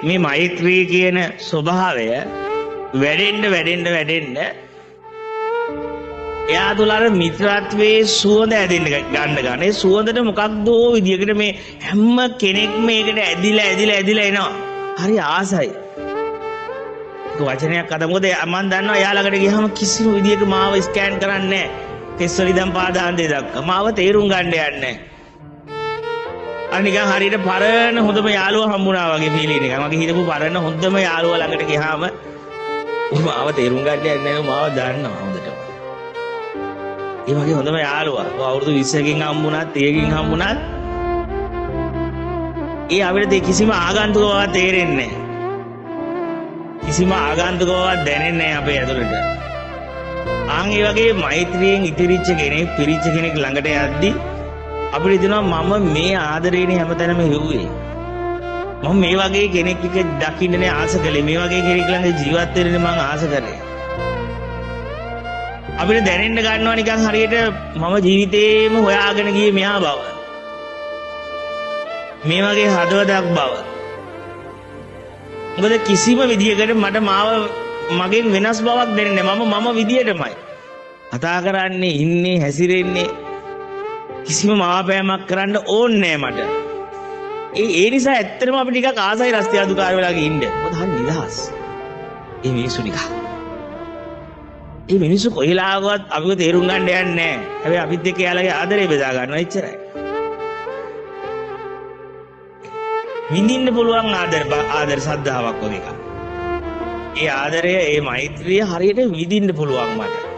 මේ මෛත්‍රී කියන ස්වභාවය වැඩෙන්න එයා තුළ අර මිත්‍රත්වයේ සුවඳ ඇදෙන්න ගන්න. ඒ සුවඳට මොකක්ද විදියකට මේ හැම කෙනෙක්ම මේකට ඇදිලා එනවා. හරි ආසයි. වචනයක් අද මොකද මම දන්නවා එයා ළඟට ගියාම කිසිම විදියක මාව ස්කෑන් කරන්නේ නැහැ. කෙස්වල ඉඳන් පාදාන්තේ දක්වා මාව තේරුම් ගන්න යන්නේ නැහැ. අර නිකන් හරියට පරණ හොඳම යාළුවා හම්බුණා වගේ ෆීලින් එකක්. මගේ හිතපු පරණ හොඳම යාළුවා ළඟට ගියාම මාව තේරුම් ගන්න යන්නේ නැහැ. මාව දන්නවා හොඳටම. ඒ වගේ හොඳම යාළුවා. අවුරුදු 20කින් හම්බුණත් 30කින් හම්බුණත් ඒ අපිට කිසිම ආගන්තුකවක් තේරෙන්නේ නැහැ. කිසිම ආගන්තුකවක් දැනෙන්නේ නැහැ අපේ ඇතුළට. ආන් ඒ වගේ මෛත්‍රියෙන් ඉතිරිච්ච කෙනෙක් පිරිච්ච කෙනෙක් ළඟට යද්දී අපිට හිතෙනවා මම මේ ආදරේනේ හැමතැනම හෙව්වේ. මම මේ වගේ කෙනෙක් එක්ක දකින්නනේ ආස කළේ. මේ වගේ කෙනෙක් ළඟ ජීවත් වෙන්නනේ මම ආස කරේ. අපිට දැනෙන්න ගන්නවා නිකන් හරියට මම ජීවිතේම හොයාගෙන ගියේ මෙහා බව. මේ වගේ හදවතක් බව. මොකද කිසිම විදියකට මට මාව මගෙන් වෙනස් බවක් දැනෙන්නේ නැහැ. මම විදියටමයි. කතා කරන්නේ, ඉන්නේ, හැසිරෙන්නේ කිසිම මාපෑමක් කරන්න ඕනේ නැහැ මට. ඒ නිසා ඇත්තටම අපි ටිකක් ආසයි රස්තිය අදුකාර වෙලා ගින්න. මොකද හරි නිදහස්. මේ මිනිස්සු නිකන්. මේ මිනිස්සු කොයිලාවවත් අපිව තේරුම් ගන්න යන්නේ නැහැ. හැබැයි අපිත් එක්ක යාළගේ ආදරේ බෙදා ගන්නවා එච්චරයි. විඳින්න පුළුවන් ආදර සද්ධාාවක් වගේ එකක්. ඒ ආදරය, ඒ මෛත්‍රිය හරියට විඳින්න පුළුවන් මට.